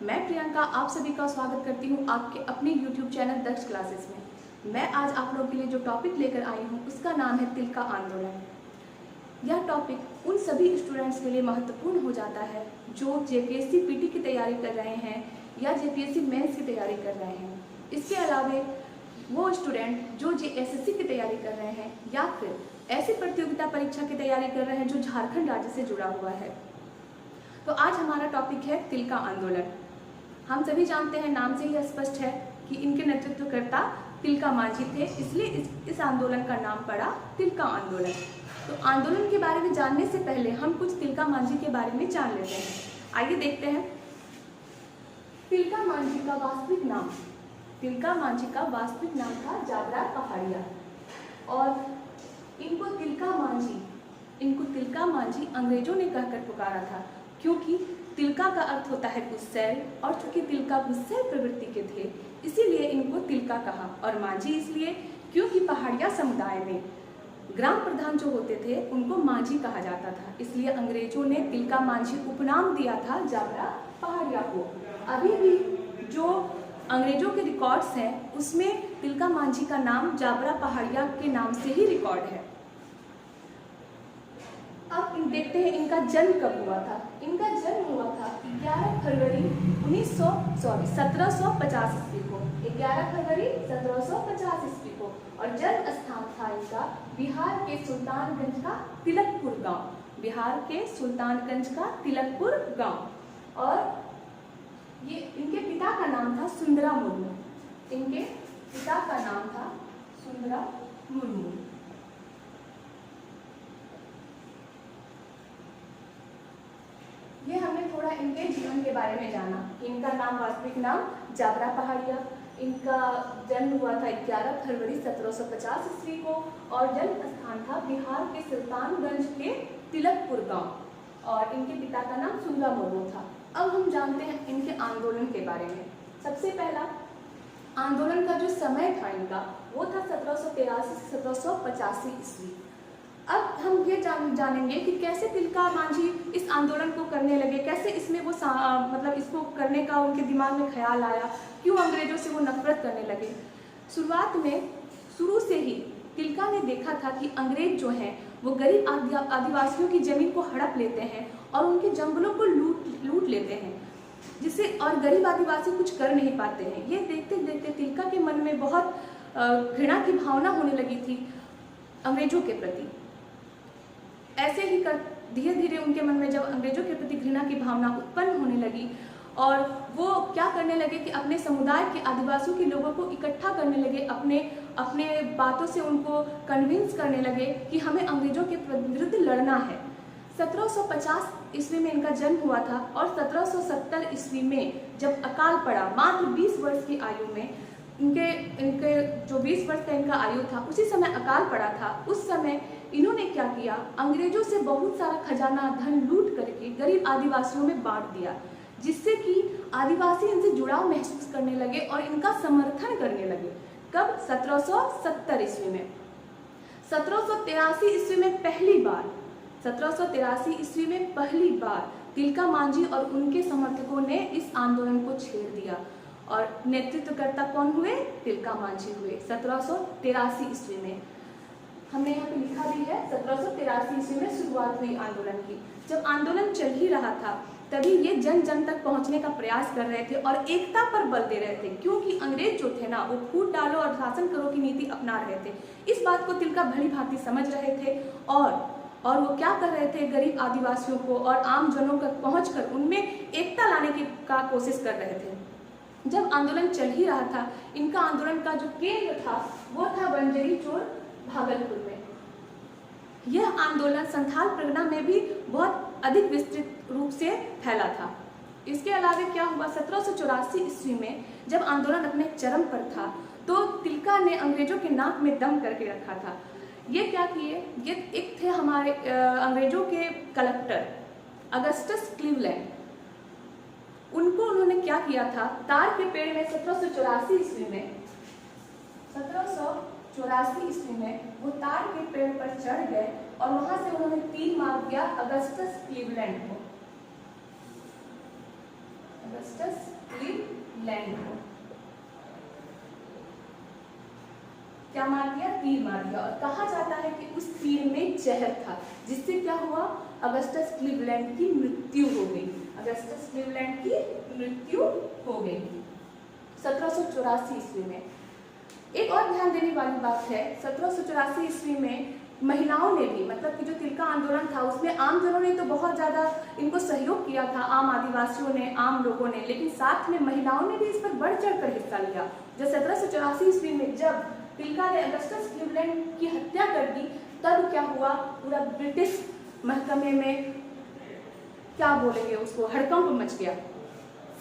मैं प्रियंका आप सभी का स्वागत करती हूँ आपके अपने YouTube चैनल दक्ष क्लासेस में। मैं आज आप लोगों के लिए जो टॉपिक लेकर आई हूँ उसका नाम है तिल का आंदोलन। यह टॉपिक उन सभी स्टूडेंट्स के लिए महत्वपूर्ण हो जाता है जो JPSC PT की तैयारी कर रहे हैं या JPSC मेंस की तैयारी कर रहे हैं। इसके अलावा वो स्टूडेंट जो SSC की तैयारी कर रहे हैं या फिर ऐसी प्रतियोगिता परीक्षा की तैयारी कर रहे हैं जो झारखंड राज्य से जुड़ा हुआ है। तो आज हमारा टॉपिक है तिल का आंदोलन। हम सभी जानते हैं, नाम से ही स्पष्ट है कि इनके नेतृत्वकर्ता तिल का मांझी थे, इसलिए इस आंदोलन का नाम पड़ा तिल का आंदोलन। तो आंदोलन के बारे में जानने से पहले हम कुछ तिल का मांझी के बारे में जान लेते हैं। आइए देखते हैं। तिल का मांझी का वास्तविक नाम, तिल का मांझी का वास्तविक नाम था जाबरा पहाड़िया और इनको तिल का मांझी अंग्रेजों ने कहकर पुकारा था, क्योंकि तिलका का अर्थ होता है गुस्सैल और चूंकि तिलका गुस्सैल प्रवृत्ति के थे इसीलिए इनको तिलका कहा, और मांझी इसलिए क्योंकि पहाड़िया समुदाय में ग्राम प्रधान जो होते थे उनको मांझी कहा जाता था, इसलिए अंग्रेजों ने तिलका मांझी उपनाम दिया था जाबरा पहाड़िया को। अभी भी जो अंग्रेजों के रिकॉर्ड्स हैं उसमें तिलका मांझी का नाम जाबरा पहाड़िया के नाम से ही रिकॉर्ड है। अब देखते हैं इनका जन्म कब हुआ था। इनका जन्म हुआ था 11 फरवरी 1750 ईस्वी को, 11 फरवरी 1750 ईस्वी को, और जन्म स्थान था इनका बिहार के सुल्तानगंज का तिलकपुर गांव, बिहार के सुल्तानगंज का तिलकपुर गांव। और ये इनके पिता का नाम था सुंदरा मुर्मू, इनके पिता का नाम था सुंदरा मुर्मू। ये हमने थोड़ा इनके जीवन के बारे में जाना। इनका नाम, वास्तविक नाम जाबरा पहाड़िया, इनका जन्म हुआ था 11 फरवरी 1750 ईस्वी को और जन्म स्थान था बिहार के सुल्तानगंज के तिलकपुर गांव, और इनके पिता का नाम सुंदरा मुर्मू था। अब हम जानते हैं इनके आंदोलन के बारे में। सबसे पहला आंदोलन का जो समय था इनका वो था 1783 से 1785 ईस्वी। अब हम ये जानेंगे कि कैसे तिलका मांझी इस आंदोलन को करने लगे, कैसे इसमें वो मतलब इसको करने का उनके दिमाग में ख्याल आया, क्यों अंग्रेजों से वो नफरत करने लगे। शुरू से ही तिलका ने देखा था कि अंग्रेज जो हैं वो गरीब आदिवासियों की जमीन को हड़प लेते हैं और उनके जंगलों को लूट लेते हैं, जिससे और गरीब आदिवासी कुछ कर नहीं पाते हैं। ये देखते देखते तिलका के मन में बहुत घृणा की भावना होने लगी थी अंग्रेजों के प्रति। ऐसे ही धीरे धीरे उनके मन में जब अंग्रेजों के प्रति घृणा की भावना उत्पन्न होने लगी और वो क्या करने लगे कि अपने समुदाय के आदिवासियों के लोगों को इकट्ठा करने लगे, अपने बातों से उनको कन्विंस करने लगे कि हमें अंग्रेजों के विरुद्ध लड़ना है। 1750 ईस्वी में इनका जन्म हुआ था और 1770 ईस्वी में जब अकाल पड़ा, मात्र 20 वर्ष की आयु में इनके जो 20 वर्ष का इनका आयु था उसी समय अकाल पड़ा था। उस समय इन्होंने क्या किया, अंग्रेजों से बहुत सारा खजाना धन लूट करके गरीब आदिवासियों में बांट दिया, जिससे कि आदिवासी इनसे जुड़ाव महसूस करने लगे और इनका समर्थन करने लगे। कब? 1770 ईस्वी में। 1783 ईस्वी में पहली बार तिलका मांझी और उनके समर्थकों ने इस आंदोलन को छेड़ दिया और नेतृत्वकर्ता कौन हुए? तिलका मांझी हुए 1783 ईस्वी में। हमने यहाँ पे लिखा भी है 1783 ईस्वी में शुरुआत हुई आंदोलन की। जब आंदोलन चल ही रहा था तभी ये जन जन तक पहुंचने का प्रयास कर रहे थे और एकता पर बल दे रहे थे, क्योंकि अंग्रेज जो थे ना वो फूट डालो और शासन करो की नीति अपना रहे थे। इस बात को तिलका भली भांति समझ रहे थे और वो क्या कर रहे थे, गरीब आदिवासियों को और आम जनों तक पहुँचकर उनमें एकता लाने की कोशिश कर रहे थे। जब आंदोलन चल ही रहा था, इनका आंदोलन का जो केंद्र था वो था बंजरी चोर, भागलपुर में। यह आंदोलन संथाल परगना में भी बहुत अधिक विस्तृत रूप से फैला था। इसके अलावा क्या हुआ, 1784 ईस्वी में जब आंदोलन अपने चरम पर था तो तिलका ने अंग्रेजों के नाक में दम करके रखा था। ये क्या किए, ये एक थे हमारे अंग्रेजों के कलेक्टर अगस्टस क्लीवलैंड। उन्होंने क्या किया था, तार के पेड़ में 1784 ईस्वी में वो तार के पेड़ पर चढ़ गए और वहां से उन्होंने तीर मार दिया अगस्टस क्लीवलैंड को। अगस्टस लैंड को क्या मार दिया, तीर मार दिया। और कहा जाता है कि उस तीर में जहर था, जिससे क्या हुआ, अगस्टस क्लीवलैंड की मृत्यु हो गई। अगस्टस क्लीवलैंड की मृत्यु हो गई 1784 ईस्वी में। एक और ध्यान देने वाली बात है, 1784 ईस्वी में महिलाओं ने भी, मतलब कि जो तिलका आंदोलन था उसमें आम जनों ने तो बहुत ज़्यादा इनको सहयोग किया था, आम आदिवासियों ने, आम लोगों ने, लेकिन साथ में महिलाओं ने भी इस पर बढ़ चढ़ कर हिस्सा लिया। जब 1784 ईस्वी में जब तिलका ने अगस्टस क्लीवलैंड की हत्या कर दी, तब क्या हुआ, पूरा ब्रिटिश महकमे में क्या बोलेंगे उसको, हड़कंप मच गया।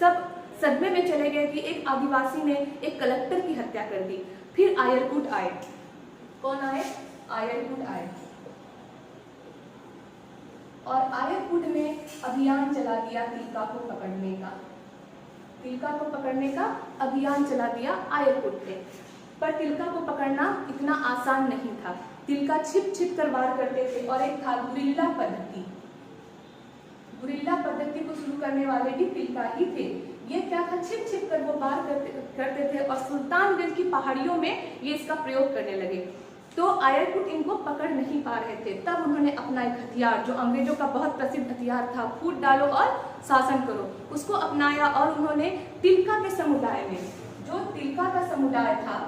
सब सदमे में चले गए कि एक आदिवासी ने एक कलेक्टर की हत्या कर दी। फिर आयरकुट आए। कौन आए, आयरकुट आए, और आयरकुट ने अभियान चला दिया तिलका को पकड़ने का। तिलका को पकड़ने का अभियान चला दिया आयरकुट ने। पर तिलका को पकड़ना इतना आसान नहीं था। तिलका छिप छिप कर वार करते थे, और एक था गुरिल्ला पद्धति। गुरिल्ला पद्धति को शुरू करने वाले भी तिलका ही थे। ये क्या था, छिप छिप कर वो वार करते थे, और सुल्तानगंज की पहाड़ियों में ये इसका प्रयोग करने लगे। तो आयरकुट इनको पकड़ नहीं पा रहे थे। तब उन्होंने अपना एक हथियार, जो अंग्रेजों का बहुत प्रसिद्ध हथियार था, फूट डालो और शासन करो, उसको अपनाया। और उन्होंने तिलका के समुदाय में, जो तिलका का समुदाय था,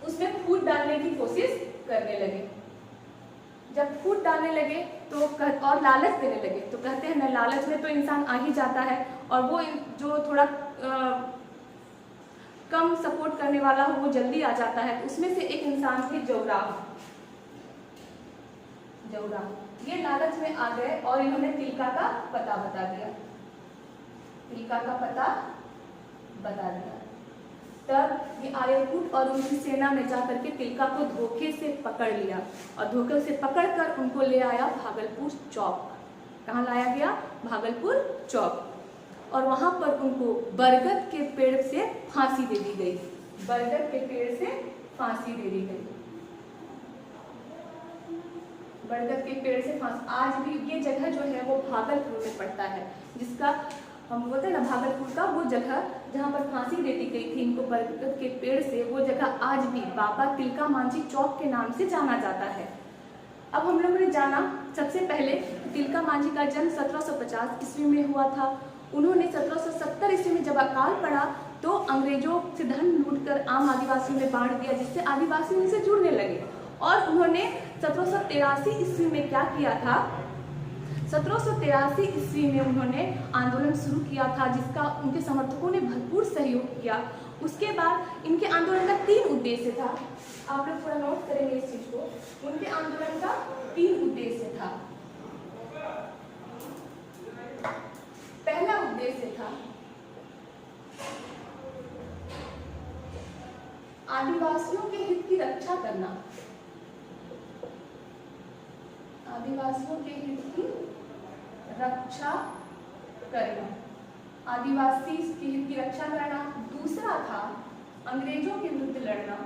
उसमें फूट डालने की कोशिश करने लगे। जब फूट डालने लगे तो और लालच देने लगे, तो कहते हैं ना, लालच में तो इंसान आ ही जाता है। और वो जो थोड़ा कम सपोर्ट करने वाला हो, वो जल्दी आ जाता है। तो उसमें से एक इंसान थे जौराव। ये लालच में आ गए और इन्होंने तिलका का पता बता दिया। तिलका का पता बता दिया। तब ये आयरकुट और उनकी सेना में जाकर के तिलका को धोखे से पकड़ लिया, और धोखे से पकड़कर उनको ले आया भागलपुर चौक। कहाँ लाया गया, भागलपुर चौक। और वहां पर उनको बरगद के पेड़ से फांसी दे दी गई। बरगद के पेड़ से फांसी दे दी गई। बरगद के पेड़ से फांसी। आज भी ये जगह जो है वो भागलपुर में पड़ता है, जिसका हम बोलते हैं ना भागलपुर का वो जगह जहाँ पर फांसी दे दी गई थी इनको बरगद के पेड़ से, वो जगह आज भी बाबा तिलका मांझी चौक के नाम से जाना जाता है। अब हम लोगों ने जाना सबसे पहले तिलका मांझी का जन्म 1750 ईस्वी में हुआ था। उन्होंने 1770 ईस्वी में जब अकाल पड़ा तो अंग्रेजों से धन लूटकर आम आदिवासियों में बांट दिया, जिससे आदिवासी उनसे जुड़ने लगे। और उन्होंने 1783 ईस्वी में क्या किया था, 1783 ईस्वी में उन्होंने आंदोलन शुरू किया था, जिसका उनके समर्थकों ने भरपूर सहयोग किया। उसके बाद इनके आंदोलन का 3 उद्देश्य था। आप लोग थोड़ा नोट करेंगे इस चीज को। उनके आंदोलन का 3 उद्देश्य था। पहला उद्देश्य था आदिवासियों के हित की रक्षा करना। आदिवासियों के हित की रक्षा करना, आदिवासी के हित की रक्षा करना। दूसरा था अंग्रेजों के विरुद्ध लड़ना।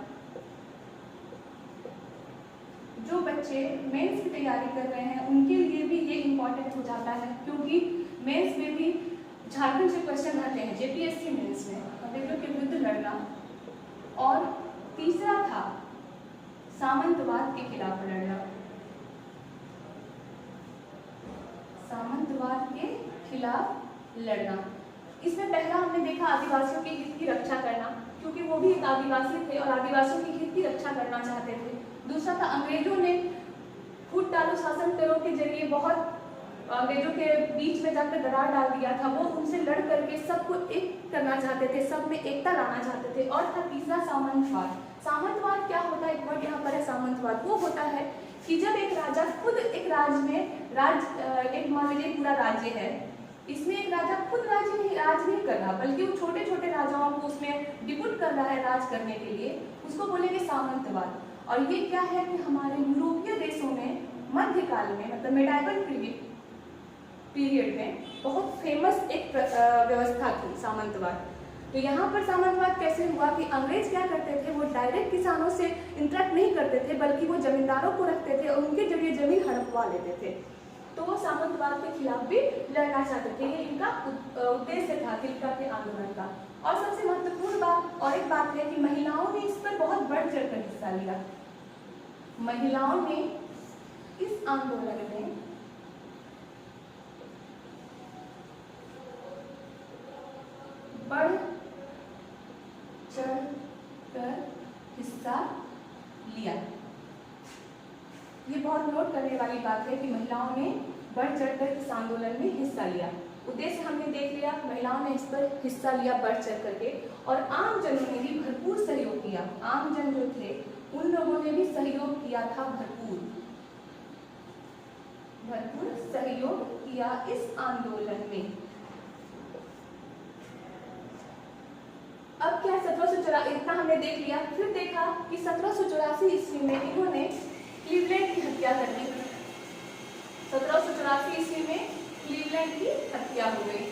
जो बच्चे मेंस की तैयारी कर रहे हैं उनके लिए भी ये इम्पोर्टेंट हो जाता है, क्योंकि मेंस में भी झारखंड से क्वेश्चन आते हैं, जेपीएससी मेंस में, अंग्रेजों के विरुद्ध लड़ना। और तीसरा था सामंतवाद के खिलाफ लड़ना। सामंतवाद के खिलाफ लड़ना। इसमें पहला हमने देखा आदिवासियों के हित की रक्षा करना, क्योंकि वो भी एक आदिवासी थे और आदिवासियों के हित की रक्षा करना चाहते थे। दूसरा था अंग्रेजों ने फूट डालो शासन करो के जरिए बहुत अंग्रेजों के बीच में जाकर दरार डाल दिया था। वो उनसे लड़ करके सबको एक करना चाहते थे, सब में एकता लाना चाहते थे। और था तीसरा सामंतवाद। सामंतवाद क्या होता है, एक वर्ड यहाँ पर है सामंतवाद। वो होता है कि जब एक राजा खुद एक राज्य में एक मान लीजिए पूरा राज्य है, इसमें एक राजा खुद राज नहीं कर रहा, बल्कि वो छोटे छोटे राजाओं को उसमें डिप्यूट कर रहा है राज करने के लिए, उसको बोलेंगे सामंतवाद। और ये क्या है कि हमारे यूरोपीय देशों में मध्यकाल में, मतलब मेडाइवल पीरियड में बहुत फेमस एक व्यवस्था थी सामंतवाद। तो यहाँ पर सामंतवाद कैसे हुआ कि अंग्रेज क्या करते थे, वो डायरेक्ट किसानों से इंटरेक्ट नहीं करते थे, बल्कि वो जमींदारों को रखते थे और उनके जरिए जमीन हड़पवा लेते थे। तो वो सामंतवाद के खिलाफ भी लड़ना चाहते थे। ये इनका उद्देश्य था तिलका के आंदोलन का। और सबसे महत्वपूर्ण बात और एक बात है कि महिलाओं ने इस पर बहुत बढ़ चढ़कर हिस्सा लिया। महिलाओं ने इस आंदोलन में बढ़ चढ़कर हिस्सा लिया। ये बहुत नोट करने वाली बात है कि महिलाओं ने बढ़ चढ़कर इस आंदोलन में हिस्सा लिया। उद्देश्य हमने देख लिया, महिलाओं ने इस पर हिस्सा लिया बढ़ चढ़ करके, और आम जनों ने भी भरपूर सहयोग किया। आम जन जो थे उन लोगों ने भी सहयोग किया था, भरपूर सहयोग किया इस आंदोलन में। अब क्या 1784 इतना हमने देख लिया। फिर देखा कि 1784 ईस्वी में इन्होंने क्लीवलैंड की हत्या कर दी। 1784 ईस्वी में क्लीवलैंड की हत्या हो गई।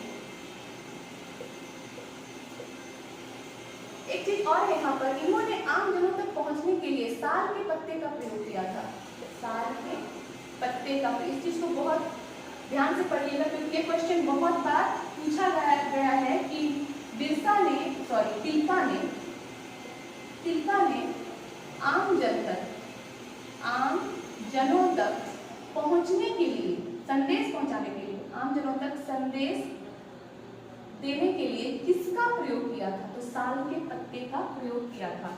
एक चीज और है यहाँ पर, इन्होंने आम जनों तक पहुंचने के लिए साल के पत्ते का प्रयोग किया था। साल के पत्ते का, इस चीज को बहुत ध्यान से पढ़िएगा क्योंकि ये क्वेश्चन बहुत बार पूछा गया है कि तिलका ने आम जनों तक पहुंचने के लिए, संदेश पहुंचाने के लिए, आम जनों तक संदेश देने के लिए किसका प्रयोग किया था? तो साल के पत्ते का प्रयोग किया था।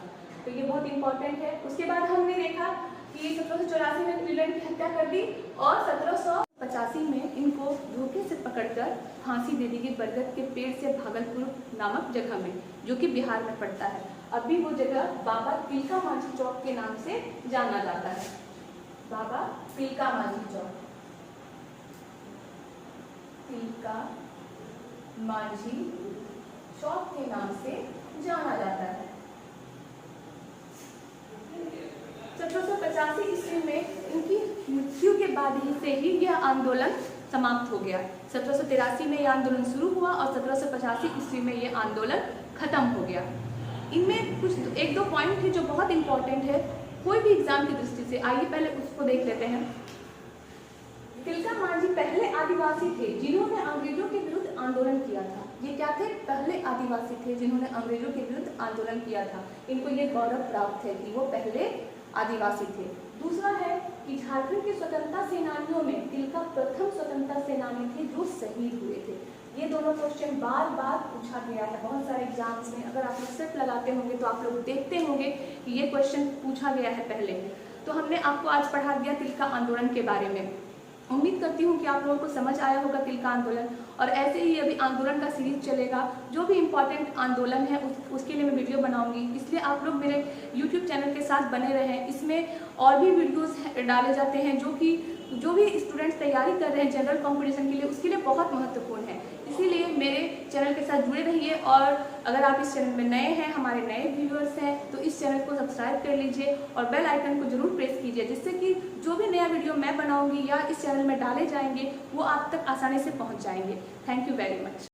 तो ये बहुत इंपॉर्टेंट है। उसके बाद हमने देखा कि 1784 में क्लीवलैंड की हत्या कर दी और 1785 में इनको धोखे से पकड़कर फांसी दे दी गई बरगद के पेड़ से भागलपुर नामक जगह में, जो कि बिहार में पड़ता है। अभी वो जगह बाबा तिलका मांझी चौक के नाम से जाना जाता है। बाबा तिलका मांझी चौक, तिलका मांझी चौक के नाम से जाना जाता है। 1785 ईस्वी में इनकी मृत्यु के बाद ही यह आंदोलन समाप्त हो गया। 1783 में यह आंदोलन शुरू हुआ और 1785 ईस्वी में यह आंदोलन खत्म हो गया। इनमें कुछ एक दो पॉइंट है जो बहुत इंपॉर्टेंट है कोई भी एग्जाम की दृष्टि से। आइए पहले उसको देख लेते हैं। तिलका मांझी पहले आदिवासी थे जिन्होंने अंग्रेजों के विरुद्ध आंदोलन किया था। ये क्या थे? पहले आदिवासी थे जिन्होंने अंग्रेजों के विरुद्ध आंदोलन किया था। इनको ये गौरव प्राप्त है कि वो पहले आदिवासी थे। दूसरा है कि झारखंड के स्वतंत्रता सेनानियों में तिलका प्रथम स्वतंत्रता सेनानी थे जो शहीद हुए थे। ये दोनों क्वेश्चन बार बार पूछा गया है बहुत सारे एग्जाम्स में। अगर आप लोग सेट लगाते होंगे तो आप लोग देखते होंगे कि ये क्वेश्चन पूछा गया है पहले। तो हमने आपको आज पढ़ा दिया तिलका आंदोलन के बारे में। उम्मीद करती हूँ कि आप लोगों को समझ आया होगा तिलका आंदोलन, और ऐसे ही अभी आंदोलन का सीरीज चलेगा। जो भी इम्पोर्टेंट आंदोलन है उसके लिए मैं वीडियो बनाऊंगी, इसलिए आप लोग मेरे YouTube चैनल के साथ बने रहें। इसमें और भी वीडियोस डाले जाते हैं जो भी स्टूडेंट्स तैयारी कर रहे हैं जनरल कॉम्पिटिशन के लिए, उसके लिए बहुत महत्वपूर्ण है। इसीलिए मेरे चैनल के साथ जुड़े रहिए, और अगर आप इस चैनल में नए हैं, हमारे नए व्यूअर्स हैं, तो इस चैनल को सब्सक्राइब कर लीजिए और बेल आइकन को जरूर प्रेस कीजिए, जिससे कि जो भी नया वीडियो मैं बनाऊंगी या इस चैनल में डाले जाएंगे वो आप तक आसानी से पहुंच जाएंगे। Thank you very much.